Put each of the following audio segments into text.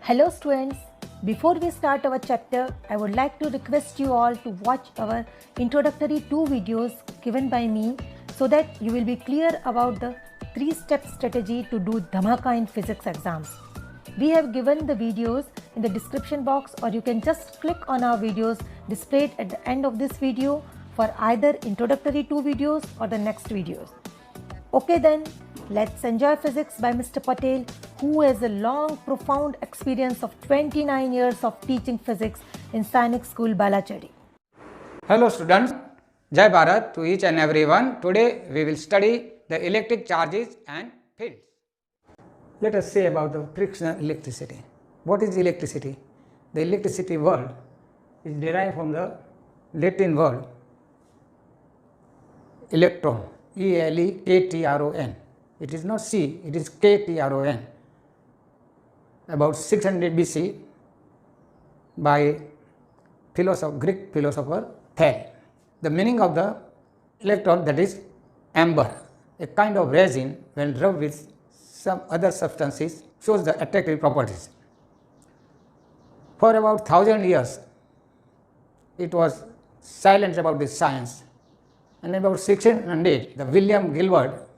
Hello students, before we start our chapter, I would like to request you all to watch our introductory 2 videos given by me so that you will be clear about the 3-step strategy to do Dhamaka in physics exams. We have given the videos in the description box, or you can just click on our videos displayed at the end of this video for either introductory 2 videos or the next videos. Okay then, let's enjoy physics by Mr. Patel, who has a long, profound experience of 29 years of teaching physics in Sainik School, Balachadi. Hello students, Jai Bharat to each and everyone. Today we will study the electric charges and fields. Let us say about the frictional electricity. What is electricity? The electricity word is derived from the Latin word electron, E-L-E-K-T-R-O-N. It is not C, it is K-T-R-O-N. About 600 BC by Greek philosopher Thales. The meaning of the electron, that is amber, a kind of resin when rubbed with some other substances, shows the attractive properties. For about 1000 years it was silent about this science, and about 1600 the William Gilbert,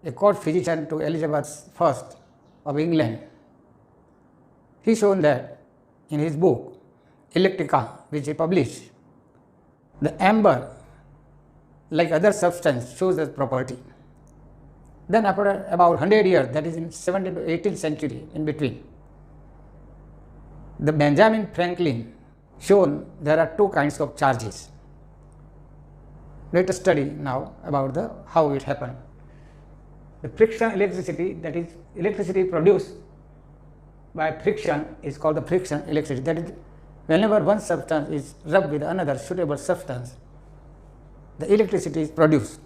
a court physician to Elizabeth I of England, he shown that in his book Electrica, which he published, the amber, like other substance, shows this property. Then after about 100 years, that is in 17th to 18th century, in between, the Benjamin Franklin shown there are two kinds of charges. Let us study now about how it happened. The frictional electricity, that is electricity produced by friction, is called the frictional electricity. That is, whenever one substance is rubbed with another suitable substance, the electricity is produced.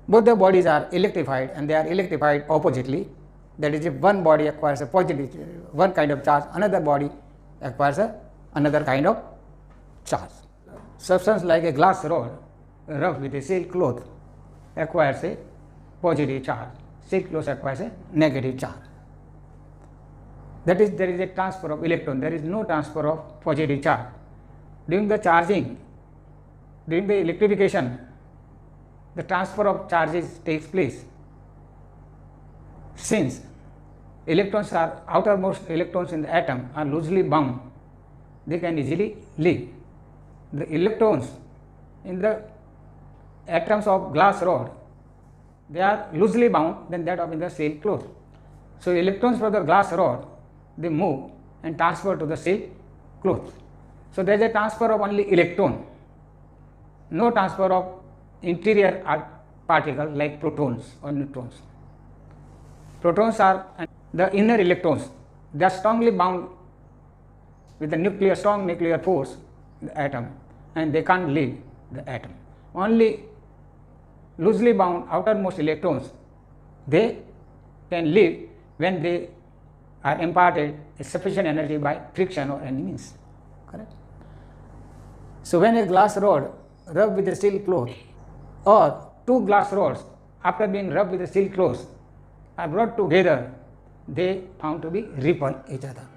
Both the bodies are electrified, and they are electrified oppositely. That is, if one body acquires a positive, one kind of charge, another body acquires another kind of charge. Substance like a glass rod rubbed with a silk cloth acquires a positive charge. Silk cloth acquires a negative charge. That is, there is a transfer of electron. There is no transfer of positive charge. During the charging, during the electrification, the transfer of charges takes place. Since outermost electrons in the atom are loosely bound, they can easily leave. The electrons in the atoms of glass rod, they are loosely bound than that of in the silk cloth. So electrons from the glass rod, they move and transfer to the silk cloth. So there is a transfer of only electron, no transfer of interior particles like protons or neutrons. Protons are the inner electrons. They are strongly bound with the strong nuclear force in the atom, and they can't leave the atom. Only loosely bound outermost electrons, they can leave when they are imparted a sufficient energy by friction or any means. Correct? So when a glass rod rubbed with a silk cloth, or two glass rods after being rubbed with a silk cloth are brought together, they found to be repel each other.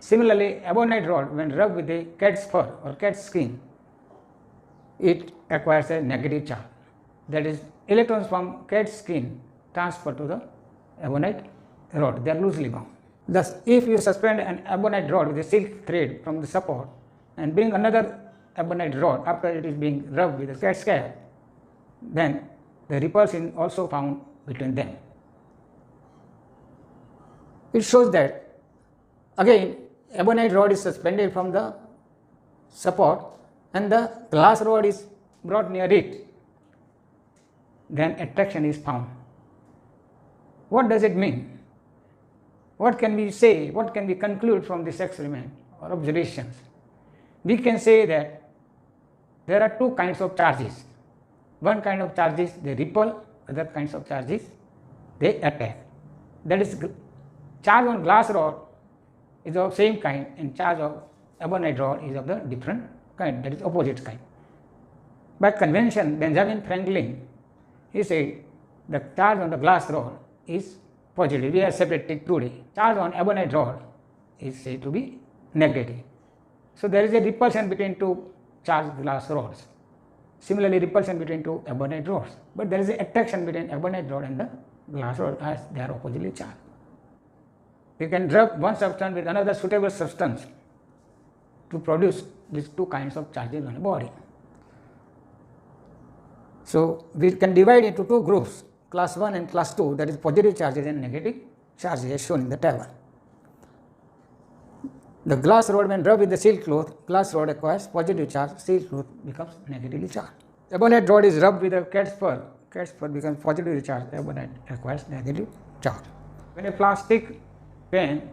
Similarly, ebonite rod when rubbed with a cat's fur or cat's skin, it acquires a negative charge. That is, electrons from cat's skin transfer to the ebonite rod. They are loosely bound. Thus, if you suspend an ebonite rod with a silk thread from the support and bring another ebonite rod after it is being rubbed with a cat's scale, then the repulsion also found between them. It shows that, again, ebonite rod is suspended from the support and the glass rod is brought near it, then attraction is found. What does it mean? What can we say? What can we conclude from this experiment or observations? We can say that there are two kinds of charges. One kind of charges they repel, other kinds of charges they attack. That is, charge on glass rod is of same kind, and charge of ebonite rod is of the different kind, that is opposite kind. By convention, Benjamin Franklin, he said the charge on the glass rod is positive. We are separating today. Charge on ebonite rod is said to be negative. So there is a repulsion between two charged glass rods. Similarly, repulsion between two ebonite rods. But there is an attraction between ebonite rod and the glass rod as they are oppositely charged. You can rub one substance with another suitable substance to produce these two kinds of charges on a body. So we can divide into two groups, class 1 and class 2, that is positive charges and negative charges as shown in the table. The glass rod when rubbed with the silk cloth, glass rod acquires positive charge, silk cloth becomes negatively charged. Ebonite rod is rubbed with a cat's fur becomes positively charged, ebonite acquires negative charge. When a plastic pen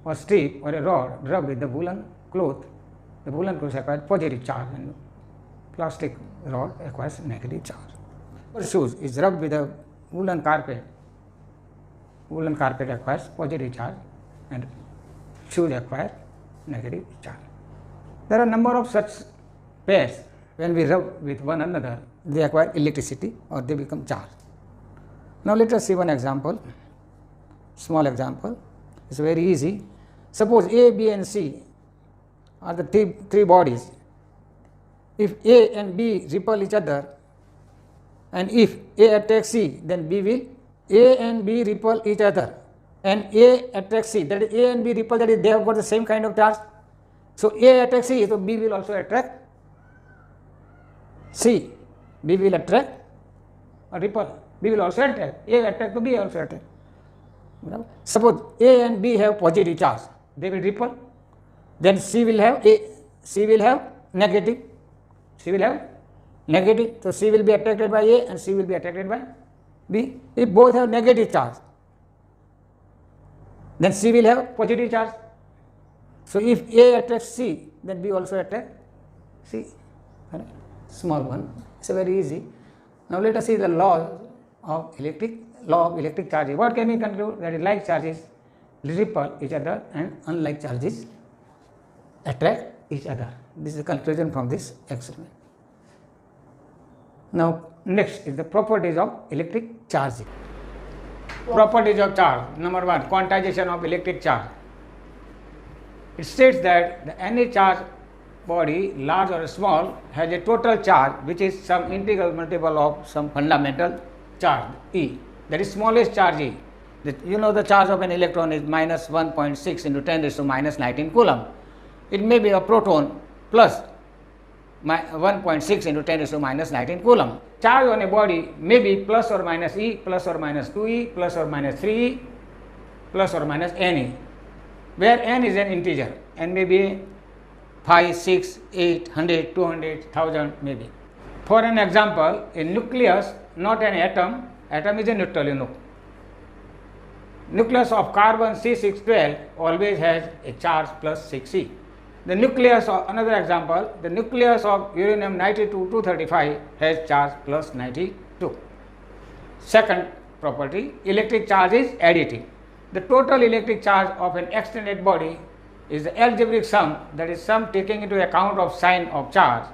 or strip or a rod rubbed with the woolen cloth acquires positive charge and plastic rod acquires negative charge. Or shoes is rubbed with a woolen carpet acquires positive charge and shoes acquire negative charge. There are a number of such pairs. When we rub with one another, they acquire electricity or they become charged. Now let us see one example, small example. It's very easy. Suppose A, B and C are the three bodies. If A and B repel each other and if A attracts C, then A and B repel each other and A attracts C, that is A and B repel, that is they have got the same kind of charge. So A attracts C, so B will also attract C. B will attract or repel. B will also attract. A attract to B also attract. Suppose A and B have positive charge, they will repel. Then C will have negative. So C will be attracted by A and C will be attracted by B. If both have negative charge, then C will have positive charge. So if A attracts C, then B also attracts C. Small one. It's very easy. Now let us see the law of electric charges. What can we conclude? That is, like charges repel each other and unlike charges attract each other. This is the conclusion from this experiment. Now next is the properties of electric charging. Properties of charge. Number 1, quantization of electric charge. It states that any charge body, large or small, has a total charge which is some integral multiple of some fundamental charge E. That is smallest charge E. You know the charge of an electron is minus 1.6 into 10 raised to minus 19 coulomb. It may be a proton plus 1.6 into 10 raised to minus 19 coulomb. Charge on a body may be plus or minus E, plus or minus 2E, plus or minus 3E, plus or minus NE, where N is an integer, N may be 5, 6, 8, 100, 200, 1000 maybe. For an example, a nucleus, not an atom, atom is a neutral, you know. Nucleus of carbon C612 always has a charge plus 6E. The nucleus of, another example, the nucleus of uranium-92-235 has charge plus 92. Second property, electric charge is additive. The total electric charge of an extended body is the algebraic sum, that is sum taking into account of sign of charge,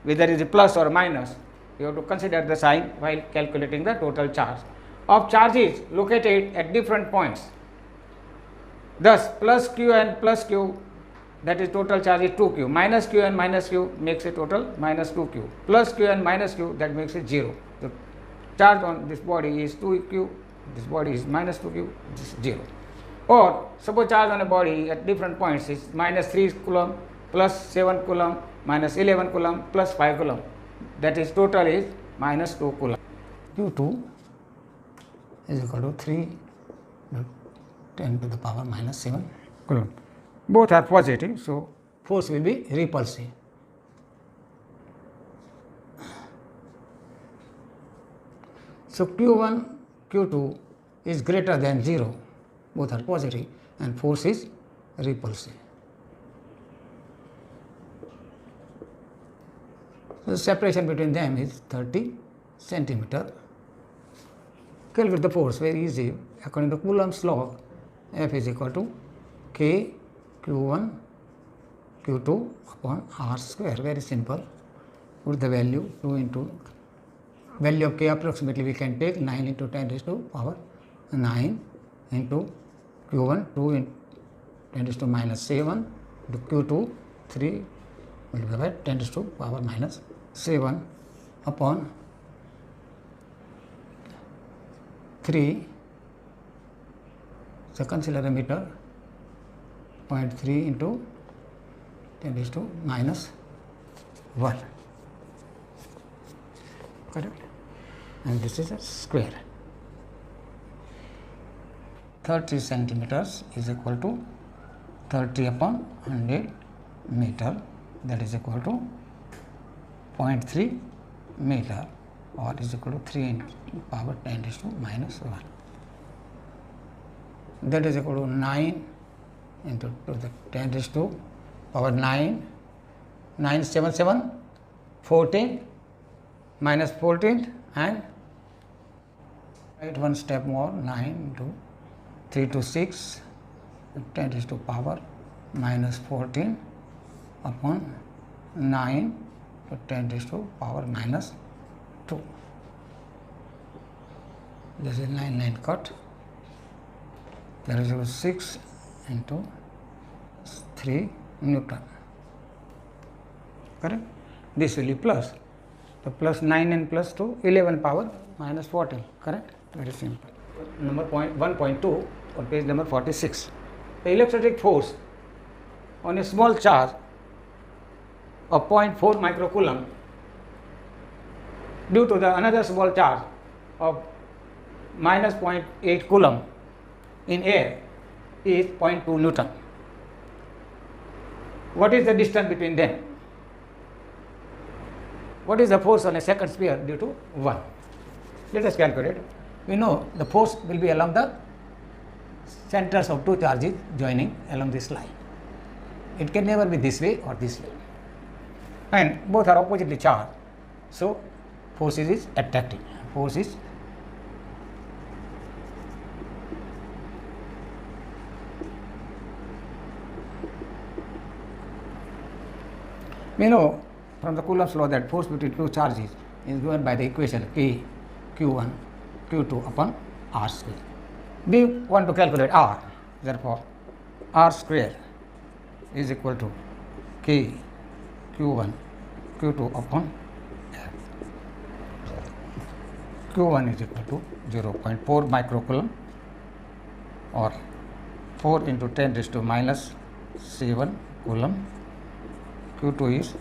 whether it is plus or minus. You have to consider the sign while calculating the total charge of charges located at different points. Thus, plus Q and plus Q, that is total charge is 2Q, minus Q and minus Q makes a total minus 2Q, plus Q and minus Q, that makes it 0. The charge on this body is 2Q, this body is minus 2Q, this is 0. Or suppose charge on a body at different points is minus 3 coulomb, plus 7 coulomb, minus 11 coulomb, plus 5 coulomb, that is total is minus 2 coulomb. Q2 is equal to 3 10 to the power minus 7 coulomb. Both are positive, so force will be repulsive. So Q1, Q2 is greater than 0, both are positive, and force is repulsive. So the separation between them is 30 centimeter. Calculate the force, very easy. According to Coulomb's law, F is equal to K Q1 Q2 upon R square, very simple. Put the value 2 into value of K approximately we can take 9 into 10 raised to power 9 into Q1 2 in 10 raised to minus 7 into Q2 3 multiplied by 10 raised to power minus 7 upon 3 second accelerometer 0.3 into 10 raised to minus 1. Correct? And this is a square. 30 centimeters is equal to 30 upon 100 meter, that is equal to 0.3 meter, or is equal to 3 into power 10 raised to minus 1. That is equal to 9 into to the 10 raised to power 9, 9 7 7 14 minus 14, and write one step more, 9 into 3 to 6 10 raised to power minus 14 upon 9 to 10 raised to power minus 2. This is 9 cut. That is equal to 6 into 3 Newton. Correct? This will be plus. So plus 9 and plus 2, 11 power minus 14. Correct? Very simple. Number 1.2 on page number 46. The electrostatic force on a small charge of 0.4 microcoulomb due to the another small charge of minus 0.8 coulomb in air is 0.2 Newton. What is the distance between them? What is the force on a second sphere due to 1? Let us calculate. We know the force will be along the centers of two charges joining along this line. It can never be this way or this way. And both are oppositely charged. So, force is attracting. Force is we know from the Coulomb's law that force between two charges is given by the equation K Q1 Q2 upon R square. We want to calculate R, therefore R square is equal to K Q1 Q2 upon R. Q1 is equal to 0.4 microcoulomb, or 4 into 10 raised to minus 7 coulomb. Q2 is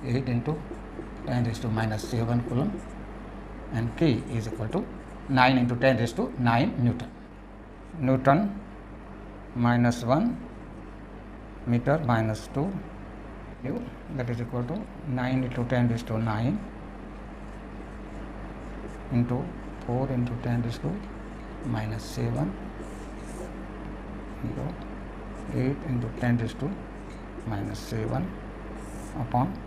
8 into 10 raised to minus 7 coulomb, and K is equal to 9 into 10 raised to 9 Newton. Newton minus 1 meter minus 2 nu, that is equal to 9 into 10 raised to 9 into 4 into 10 raised to minus 7 into 8 into 10 raised to minus 7 upon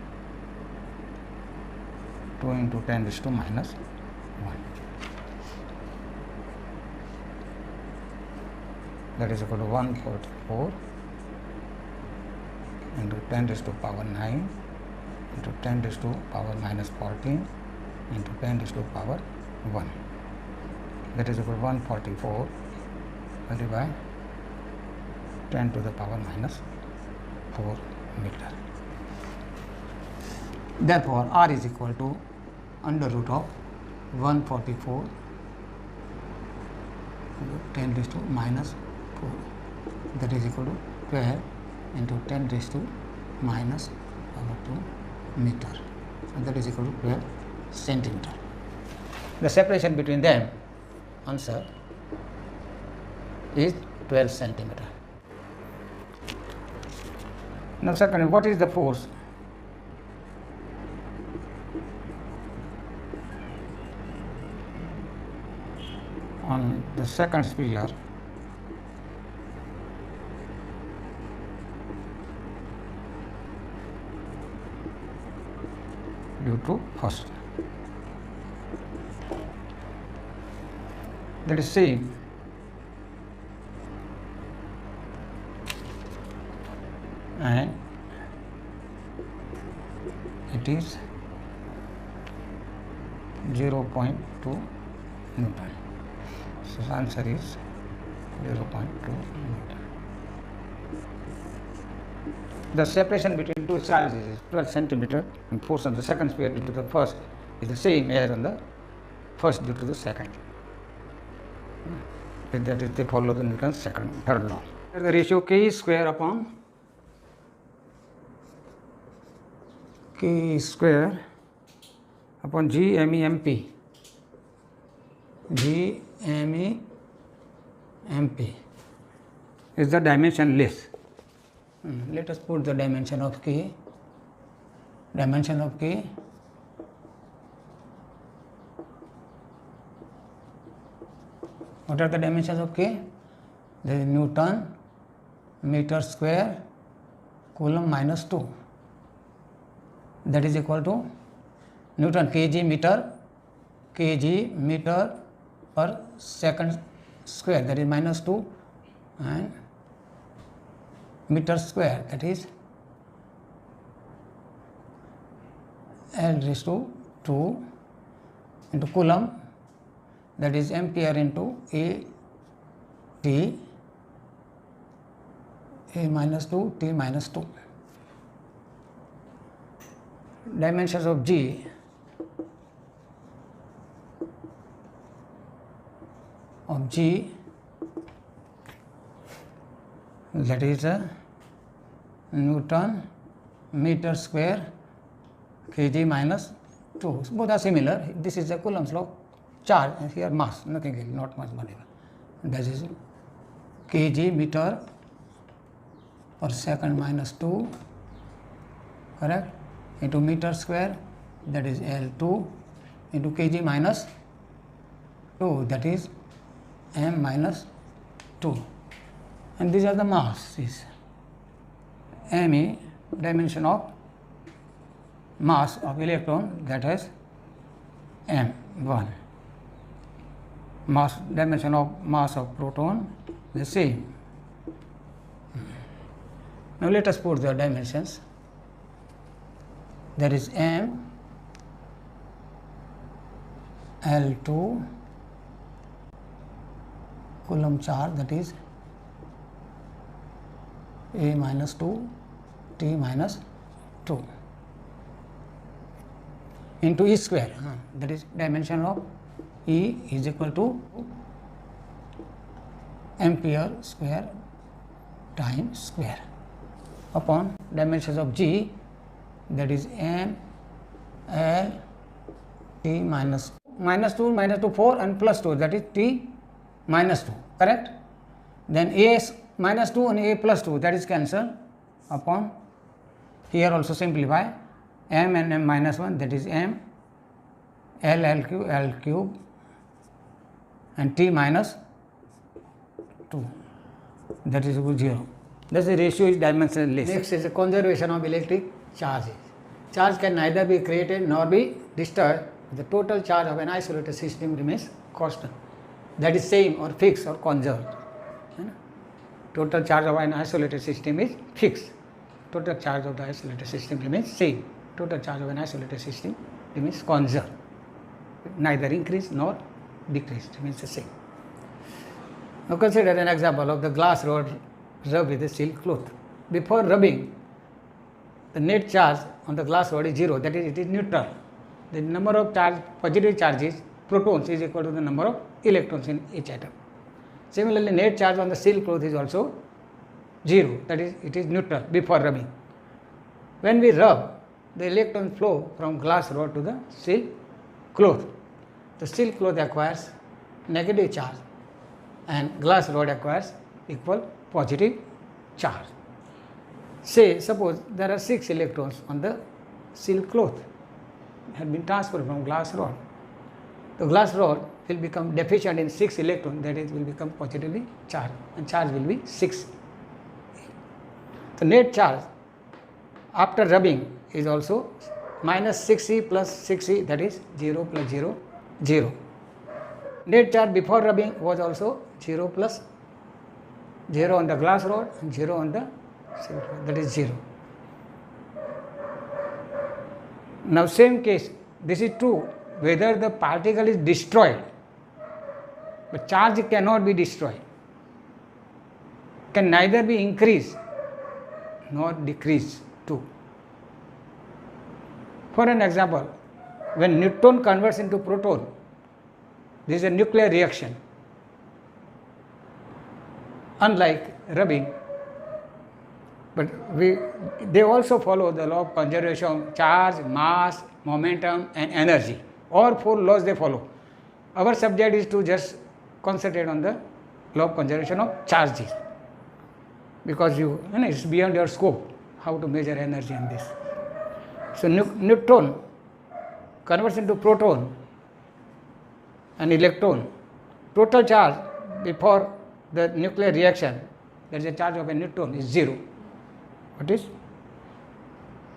2 into 10 raised to minus 1. That is equal to 144 into 10 raised to power 9 into 10 raised to power minus 14 into 10 raised to power 1. That is equal to 144 multiplied by 10 to the power minus 4 meter. Therefore, R is equal to under root of 144 10 raised to minus 4, that is equal to 12 into 10 raised to minus power 2 meter, and that is equal to 12 centimeter. The separation between them, answer, is 12 centimeter. Now, second, what is the force on the second sphere due to first? Let us see. And it is 0.2 Newton. So, the answer is 0.2 meter. The separation between two charges is 12 centimeter, and force on the second sphere due to the first is the same as on the first due to the second. That is, they follow the Newton's third law. The ratio K square upon K square upon G MEMP. G MEMP is the dimensionless. Let us put the dimension of K. Dimension of K. What are the dimensions of K? There is Newton meter square coulomb minus 2. That is equal to Newton kg meter per second square, that is minus 2, and meter square, that is L raised to 2 into coulomb, that is ampere into A T A minus 2 T minus 2. Dimensions of G that is Newton meter square kg minus 2. Both are similar. This is the Coulomb's law. Charge, and here mass, nothing else, not mass, whatever. That is kg meter per second minus 2, correct, into meter square, that is L2, into kg minus 2, that is m minus 2. And these are the masses. Me, dimension of mass of electron, that is m1. Mass, dimension of mass of proton, the same. Now let us put the dimensions. There is m, L2, Coulomb charge, that is A minus 2, T minus 2, into E square, that is dimension of E is equal to ampere square time square upon dimensions of G, that is m, L, T minus 2, 4 and plus 2, that is T minus 2, correct. Then A minus 2 and A plus 2, that is cancelled upon, here also simplify, m and m minus 1, that is m, L cube and T minus 2, that is equal to 0. Thus the ratio is dimensionless. Next is the conservation of electric charges. Charge can neither be created nor be destroyed. The total charge of an isolated system remains constant. That is same or fixed or conserved. Total charge of an isolated system is fixed. Total charge of the isolated system remains same. Total charge of an isolated system remains conserved. Neither increase nor decrease, remains the same. Now consider an example of the glass rod rubbed with a silk cloth. Before rubbing, the net charge on the glass rod is 0, that is, it is neutral. The number of positive charges, protons, is equal to the number of electrons in each atom. Similarly, net charge on the silk cloth is also 0, that is, it is neutral before rubbing. When we rub, the electrons flow from glass rod to the silk cloth. The silk cloth acquires negative charge and glass rod acquires equal positive charge. Suppose there are 6 electrons on the silk cloth had been transferred from glass rod. The glass rod will become deficient in 6 electrons, that is, will become positively charged, and charge will be 6. The net charge after rubbing is also minus 6e plus 6e, that is 0 plus 0, 0. Net charge before rubbing was also 0 plus 0 on the glass rod and 0 on the silk rod, that is 0. Now same case, this is true whether the particle is destroyed, but charge cannot be destroyed. can neither be increased nor decreased too. For an example, when neutron converts into proton, this is a nuclear reaction. Unlike rubbing, but they also follow the law of conservation of charge, mass, momentum and energy. All four laws they follow. Our subject is to just concentrate on the law of conservation of charges, because it's beyond your scope how to measure energy in this. So neutron converts into proton and electron. Total charge before the nuclear reaction, that is the charge of a neutron, is 0. What is?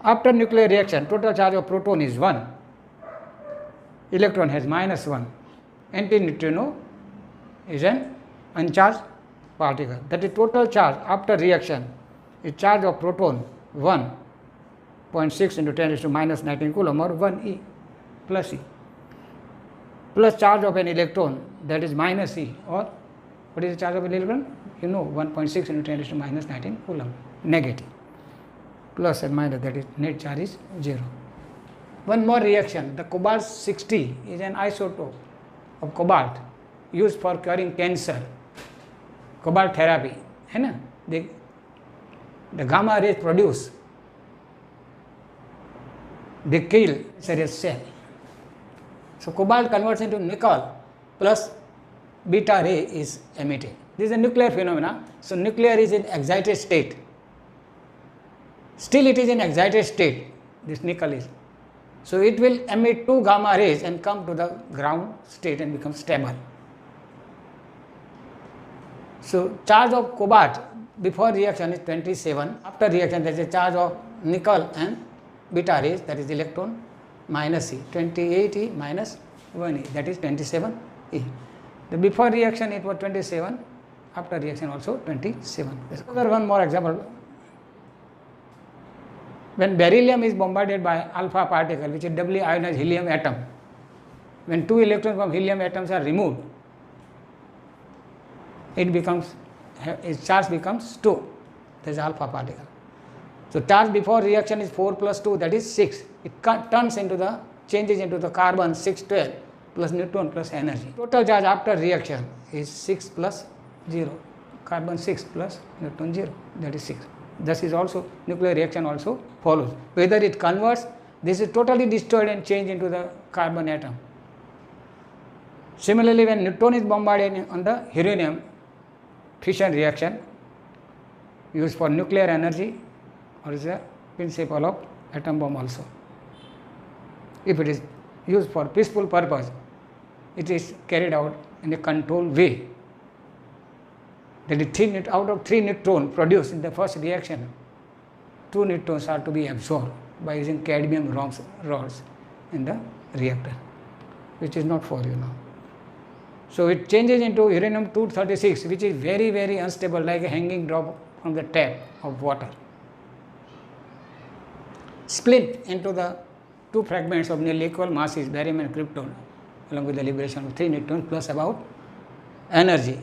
After nuclear reaction, total charge of proton is 1. Electron has -1. Antineutrino is an uncharged particle. That is total charge after reaction is charge of proton 1.6 into 10 raised to -19 coulomb, or 1 e plus e, plus charge of an electron, that is -e, or what is the charge of an electron? 1.6 into 10 raised to -19 coulomb, negative. Plus and minus, that is net charge is 0. One more reaction, the cobalt 60 is an isotope of cobalt used for curing cancer, cobalt therapy. The gamma rays produced, they kill serious cell. So cobalt converts into nickel plus beta ray is emitted. This is a nuclear phenomena. So nuclear is in excited state. Still it is in excited state, this nickel is. So it will emit 2 gamma rays and come to the ground state and become stable. So charge of cobalt before reaction is 27. After reaction there is a charge of nickel and beta rays, that is electron minus e, 28e minus 1e, that is 27e. The before reaction it was 27, after reaction also 27. One more example. When beryllium is bombarded by alpha particle, which is doubly ionized helium atom, when 2 electrons from helium atoms are removed, its charge becomes 2, that is alpha particle. So charge before reaction is 4 plus 2, that is 6. It changes into the carbon 612 plus neutron plus energy. Total charge after reaction is 6 plus 0, carbon 6 plus neutron 0, that is 6. Thus is also nuclear reaction also follows. Whether it converts, this is totally destroyed and changed into the carbon atom. Similarly, when neutron is bombarded on the uranium fission reaction used for nuclear energy, or is a principle of atom bomb also. If it is used for peaceful purpose, it is carried out in a controlled way. That is out of 3 neutrons produced in the first reaction, 2 neutrons are to be absorbed by using cadmium rods in the reactor, which is not for you now. So it changes into uranium-236, which is very, very unstable, like a hanging drop from the tap of water. Split into the 2 fragments of nearly equal masses, barium and krypton, along with the liberation of 3 neutrons plus about energy.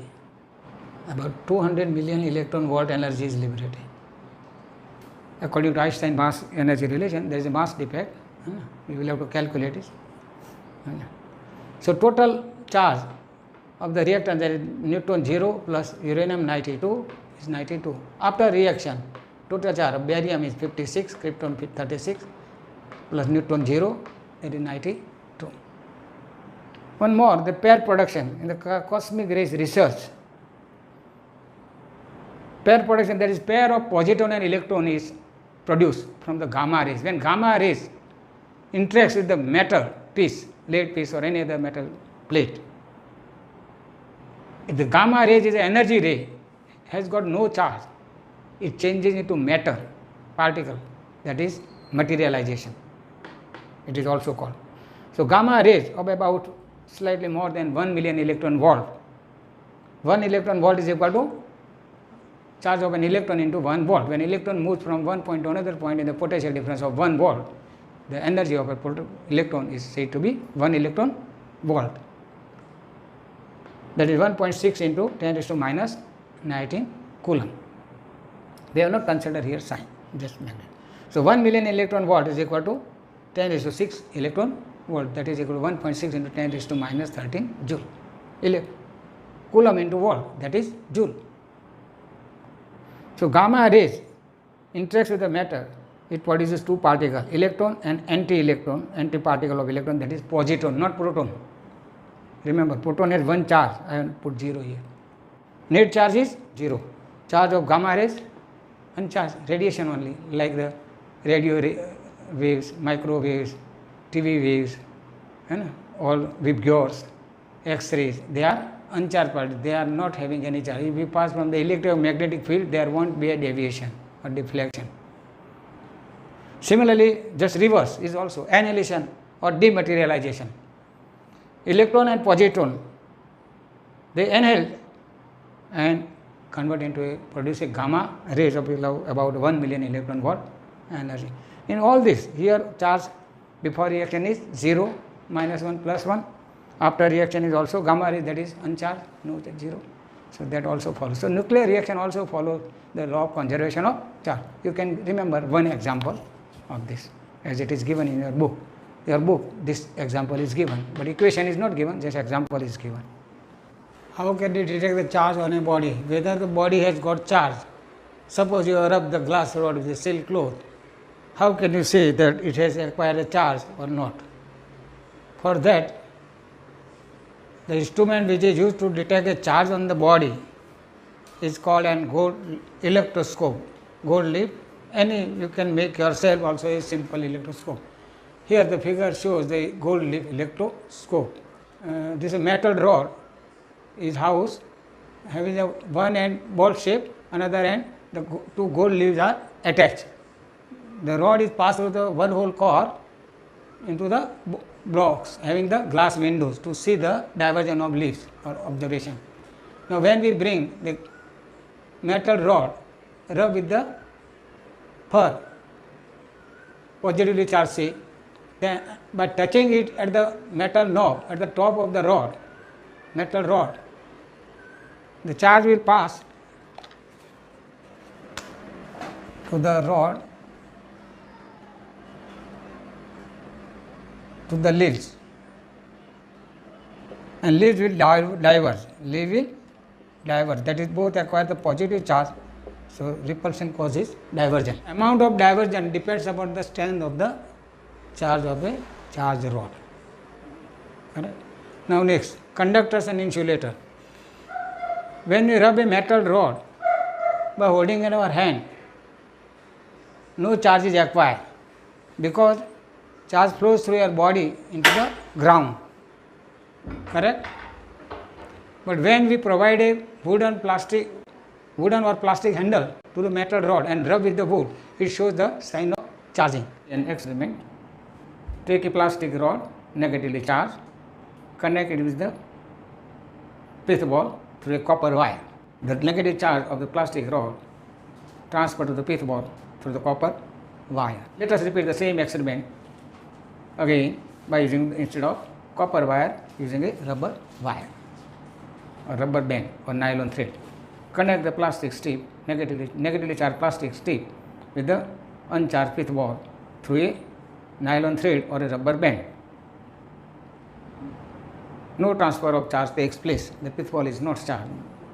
About 200 million electron volt energy is liberated. According to Einstein mass energy relation, there is a mass defect. We will have to calculate it. So total charge of the reactor, there is neutron 0 plus uranium 92 is 92. After reaction, total charge of barium is 56, krypton 36 plus neutron 0, that is 92. One more, the pair production in the cosmic rays research. Pair production, that is pair of positron and electron is produced from the gamma rays. When gamma rays interacts with the metal piece, lead piece or any other metal plate, if the gamma rays is an energy ray, has got no charge, it changes into matter particle, that is materialization, it is also called. So gamma rays of about slightly more than 1 million electron volt. 1 electron volt is equal to charge of an electron into 1 volt. When electron moves from one point to another point in the potential difference of 1 volt, the energy of an electron is said to be 1 electron volt. That is 1.6 into 10 raised to minus 19 coulomb. They have not considered here sign, just magnet. So 1 million electron volt is equal to 10⁶ electron volt, that is equal to 1.6 into 10⁻13 joule. Coulomb into volt, that is joule. So gamma rays interacts with the matter, it produces two particles, electron and anti-electron, anti-particle of electron, that is positron, not proton. Remember, proton has one charge, I have put 0 here. Net charge is 0. Charge of gamma rays uncharged, radiation only, like the radio waves, microwaves, TV waves, and all Vibgyors, X-rays, they are uncharged particles, they are not having any charge. If we pass from the electromagnetic field, there won't be a deviation or deflection. Similarly, just reverse is also annihilation or dematerialization. Electron and positron, they annihilate and convert into produce a gamma rays of about 1 million electron volt energy. In all this, here charge before reaction is 0, -1, +1. After reaction is also gamma ray, that is uncharged, no 0. So that also follows. So nuclear reaction also follows the law of conservation of charge. You can remember one example of this as it is given in your book. Your book, this example is given, but equation is not given, just example is given. How can you detect the charge on a body? Whether the body has got charge. Suppose you rub the glass rod with a silk cloth. How can you say that it has acquired a charge or not? For that, the instrument which is used to detect a charge on the body is called an gold electroscope, gold leaf. You can make yourself also a simple electroscope. Here the figure shows the gold leaf electroscope. This is a metal rod is housed having a one end ball shape, another end the two gold leaves are attached. The rod is passed through the one hole core into the blocks having the glass windows to see the divergence of leaves or observation. Now when we bring the metal rod rub with the fur, positively charged say, then by touching it at the metal knob at the top of the rod, metal rod, the charge will pass to the rod to the leaves, and leaves will diverge. Leaf will diverge. That is both acquire the positive charge. So repulsion causes divergence. Amount of divergence depends upon the strength of the charge of a charged rod. Correct? Now next, conductors and insulator. When we rub a metal rod by holding in our hand, no charge is acquired because charge flows through your body into the ground. Correct? But when we provide a wooden or plastic handle to the metal rod and rub with the wood, it shows the sign of charging. An experiment: take a plastic rod negatively charged, connect it with the pith ball through a copper wire. The negative charge of the plastic rod transferred to the pith ball through the copper wire. Let us repeat the same experiment again by using, instead of copper wire, using a rubber wire or rubber band or nylon thread. Connect the plastic strip, negatively charged plastic strip with the uncharged pith ball through a nylon thread or a rubber band. No transfer of charge takes place. The pith ball is not charged,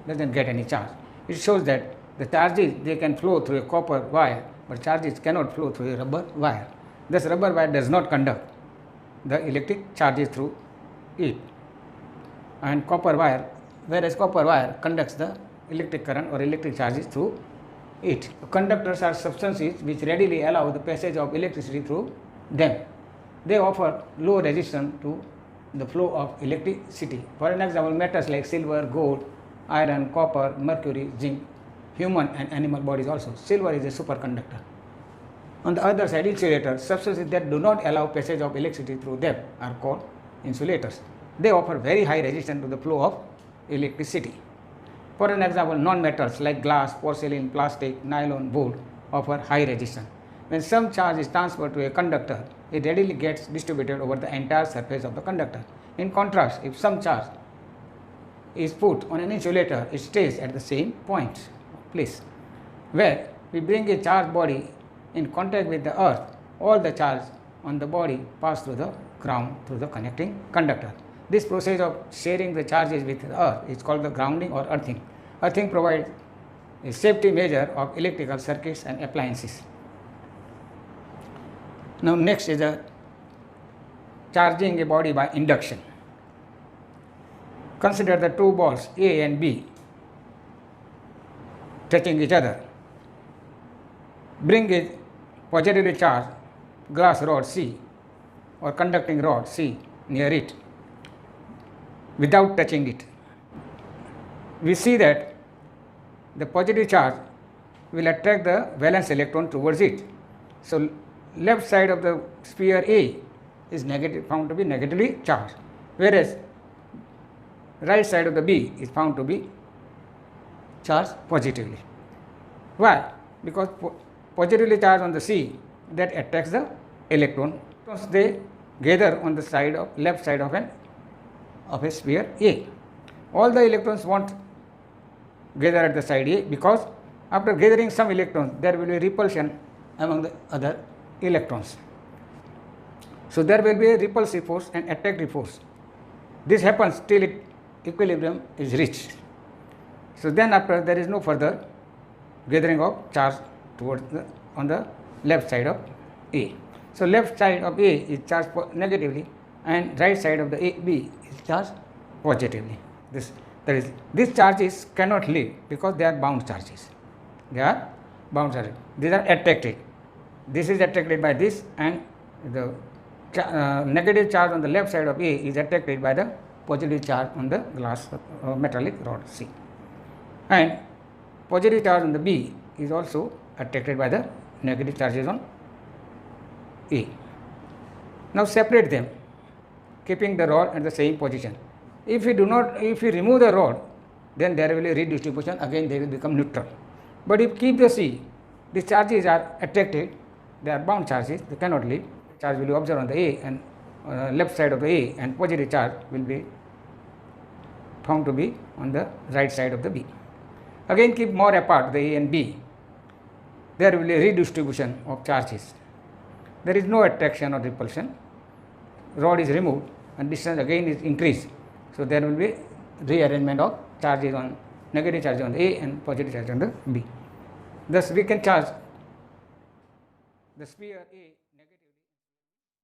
doesn't get any charge. It shows that the charges, they can flow through a copper wire, but charges cannot flow through a rubber wire. Thus rubber wire does not conduct the electric charges through it, and copper wire, whereas copper wire conducts the electric current or electric charges through it. Conductors are substances which readily allow the passage of electricity through them. They offer low resistance to the flow of electricity. For an example, metals like silver, gold, iron, copper, mercury, zinc, human and animal bodies also. Silver is a superconductor. On the other side, insulators, substances that do not allow passage of electricity through them, are called insulators. They offer very high resistance to the flow of electricity. For an example, non-metals like glass, porcelain, plastic, nylon, wood offer high resistance. When some charge is transferred to a conductor, it readily gets distributed over the entire surface of the conductor. In contrast, if some charge is put on an insulator, it stays at the same point. place, where we bring a charged body in contact with the earth, all the charge on the body pass through the ground through the connecting conductor. This process of sharing the charges with the earth is called the grounding or earthing. Earthing provides a safety measure of electrical circuits and appliances. Now next is the charging a body by induction. Consider the two balls A and B touching each other. Bring a positively charged glass rod C or conducting rod C near it without touching it. We see that the positive charge will attract the valence electron towards it. So left side of the sphere A is found to be negatively charged, whereas right side of the B is found to be charged positively. Why? Because positively charged on the C, that attracts the electron. They gather on the side of left side of a sphere A. All the electrons won't gather at the side A, because after gathering some electrons there will be repulsion among the other electrons. So there will be a repulsive force and attractive force. This happens till equilibrium is reached. So then after there is no further gathering of charge towards on the left side of A. So left side of A is charged negatively and right side of the B is charged positively. These charges cannot leave because they are bound charges. They are bound charges. These are attracted. This is attracted by this, and the negative charge on the left side of A is attracted by the positive charge on the glass metallic rod C. And positive charge on the B is also attracted by the negative charges on A. Now separate them, keeping the rod at the same position. If we remove the rod, then there will be redistribution, again they will become neutral. But if keep the C, the charges are attracted, they are bound charges, they cannot leave. Charge will be observed on the A and left side of the A, and positive charge will be found to be on the right side of the B. Again keep more apart the A and B, there will be a redistribution of charges. There is no attraction or repulsion. Rod is removed and distance again is increased. So there will be rearrangement of charges on negative charge on the A and positive charge on the B. Thus we can charge the sphere A negative.